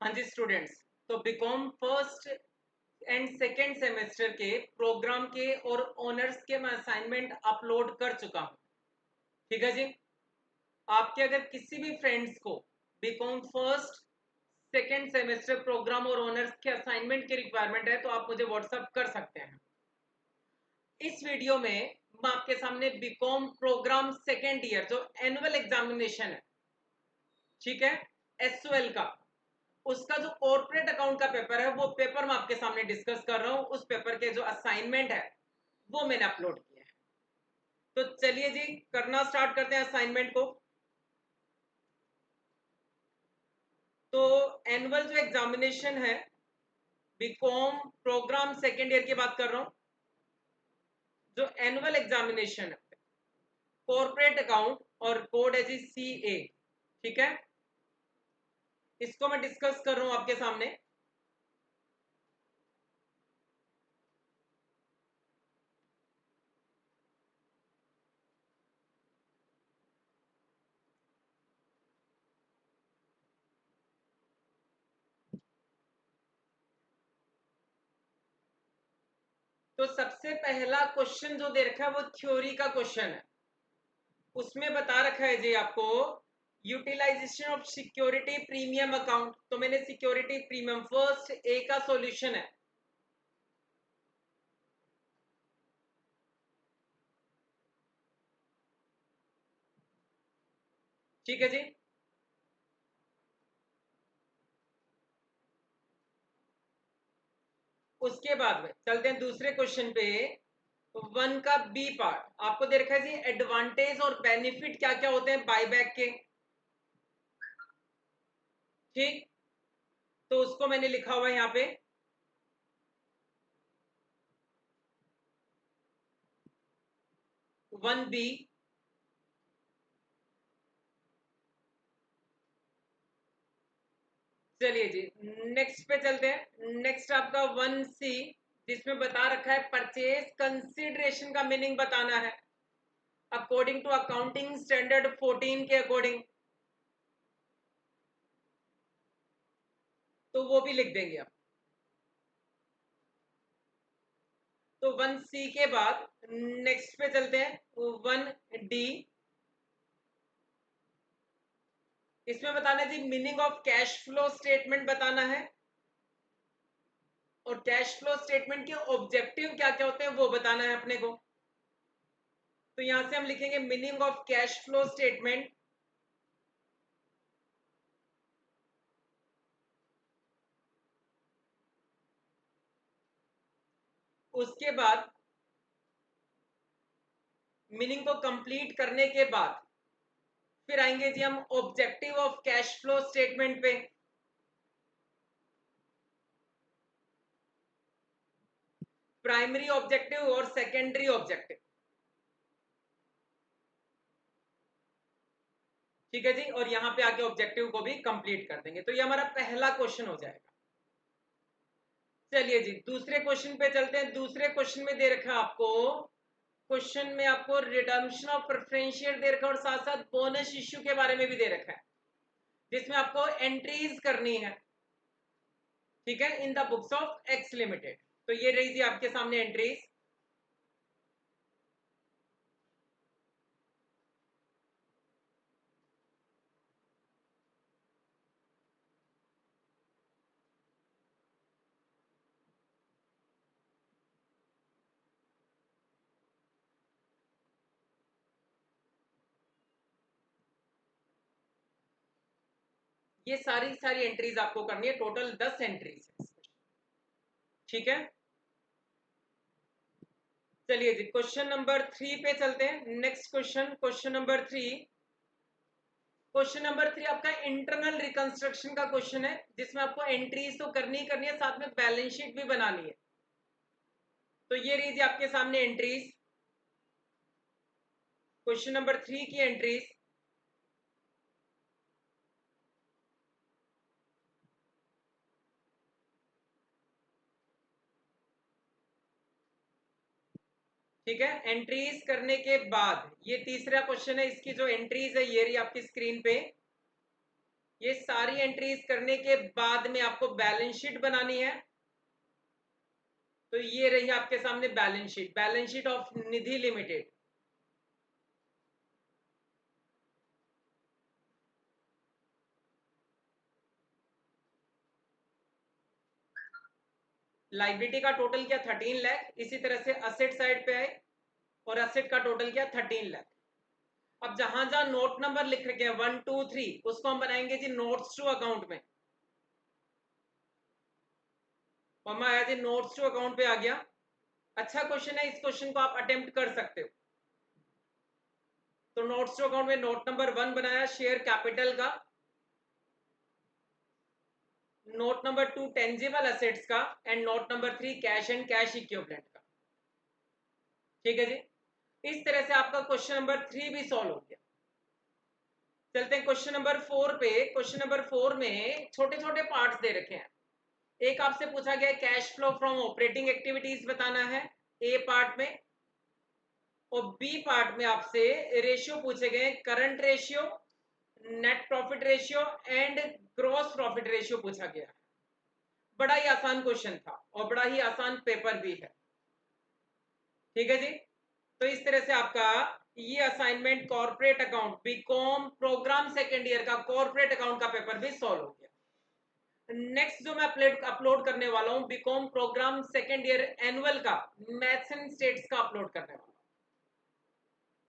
हाँ जी स्टूडेंट्स, तो BCom first and second semester के प्रोग्राम के और ऑनर्स के मैं असाइनमेंट अपलोड कर चुका हूँ। ठीक है जी। आपके अगर किसी भी फ्रेंड्स को BCom first second semester programme और ऑनर्स के असाइनमेंट की रिक्वायरमेंट है तो आप मुझे व्हाट्सअप कर सकते हैं। इस वीडियो में मैं आपके सामने बीकॉम प्रोग्राम सेकेंड ईयर जो एनुअल एग्जामिनेशन है, ठीक है, एसओएल का, उसका जो कॉर्पोरेट अकाउंट का पेपर है वो पेपर मैं आपके सामने डिस्कस कर रहा हूं। उस पेपर के जो असाइनमेंट है वो मैंने अपलोड किया है। तो चलिए जी, करना स्टार्ट करते हैं असाइनमेंट को। तो एनुअल जो एग्जामिनेशन है, बीकॉम प्रोग्राम सेकेंड ईयर की बात कर रहा हूं। जो एनुअल एग्जामिनेशन है, कॉर्पोरेट अकाउंट और कोड है जी CA, ठीक है, इसको मैं डिस्कस कर रहा हूं आपके सामने। तो सबसे पहला क्वेश्चन जो दे रखा है वो थ्योरी का क्वेश्चन है। उसमें बता रखा है जी आपको utilisation of security premium account. तो मैंने सिक्योरिटी प्रीमियम फर्स्ट ए का सॉल्यूशन है। ठीक है जी। उसके बाद में चलते हैं दूसरे क्वेश्चन पे। वन का बी पार्ट आपको दे रखा है जी, एडवांटेज और बेनिफिट क्या क्या होते हैं बायबैक के। ठीक, तो उसको मैंने लिखा हुआ है यहाँ पे। वन बी, चलिए जी नेक्स्ट पे चलते हैं। नेक्स्ट आपका वन सी, जिसमें बता रखा है परचेज कंसिडरेशन का मीनिंग बताना है अकॉर्डिंग टू अकाउंटिंग स्टैंडर्ड 14 के अकॉर्डिंग। तो वो भी लिख देंगे आप। तो वन सी के बाद नेक्स्ट पे चलते हैं, वन डी। इसमें बताना है जी meaning of cash flow statement बताना है, और कैश फ्लो स्टेटमेंट के ऑब्जेक्टिव क्या क्या होते हैं वो बताना है अपने को। तो यहां से हम लिखेंगे meaning of cash flow statement. उसके बाद मीनिंग को कंप्लीट करने के बाद फिर आएंगे जी हम objective of cash flow statement पे। प्राइमरी ऑब्जेक्टिव और सेकेंडरी ऑब्जेक्टिव। ठीक है जी, और यहां पे आके ऑब्जेक्टिव को भी कंप्लीट कर देंगे। तो ये हमारा पहला क्वेश्चन हो जाएगा। चलिए जी दूसरे क्वेश्चन पे चलते हैं। दूसरे क्वेश्चन में दे रखा है आपको, क्वेश्चन में आपको रिडम्पशन ऑफ प्रेफरेंस शेयर दे रखा है और साथ साथ बोनस इश्यू के बारे में भी दे रखा है, जिसमें आपको एंट्रीज करनी है। ठीक है, in the books of x limited. तो ये रही थी आपके सामने एंट्रीज। ये सारी सारी एंट्रीज आपको करनी है, टोटल 10 एंट्रीज है। ठीक है, चलिए जी क्वेश्चन नंबर 3 पे चलते हैं। Next question, question number 3। Question number 3 आपका इंटरनल रिकंस्ट्रक्शन का क्वेश्चन है, जिसमें आपको एंट्रीज तो करनी ही करनी है, साथ में बैलेंस शीट भी बनानी है। तो ये रही थी आपके सामने एंट्रीज, क्वेश्चन नंबर 3 की एंट्रीज। ठीक है, एंट्रीज करने के बाद ये तीसरा क्वेश्चन है, इसकी जो एंट्रीज है ये रही आपकी स्क्रीन पे। ये सारी एंट्रीज करने के बाद में आपको बैलेंस शीट बनानी है। तो ये रही आपके सामने balance sheet of Nidhi limited. Liability का टोटल क्या 13 लाख। इसी तरह से असेट साइड पे आए और असेट का टोटल क्या 13 लाख। अब जहां जहां नोट नंबर लिख रखे हैं 1 2 3 उसको हम बनाएंगे जी नोट्स टू अकाउंट में। मम्मा आया जी नोट्स टू अकाउंट पे आ गया। अच्छा क्वेश्चन है, इस क्वेश्चन को आप अटेम्प्ट कर सकते हो। तो नोट्स टू अकाउंट में नोट नंबर 1 बनाया शेयर कैपिटल का, नोट नंबर 2 टेंजिबल असेट्स का, and note number 3 cash and cash equivalent का। ठीक है जी, इस तरह से आपका क्वेश्चन नंबर 3 भी सॉल्व हो गया। चलते हैं क्वेश्चन नंबर 4 पे। क्वेश्चन नंबर 4 में छोटे छोटे पार्ट्स दे रखे हैं। एक आपसे पूछा गया cash flow from operating activities बताना है ए पार्ट में, और बी पार्ट में आपसे रेशियो पूछे गए current ratio, net profit ratio and gross profit ratio पूछा गया है। बड़ा ही आसान क्वेश्चन था और बड़ा ही आसान पेपर भी है। ठीक है जी, तो इस तरह से आपका ये assignment corporate account BCom programme second year का कॉर्पोरेट अकाउंट का पेपर भी सॉल्व हो गया। नेक्स्ट जो मैं अपलोड करने वाला हूं BCom programme second year annual का मैथ्स एंड स्टेट्स का अपलोड करने वाला हूं।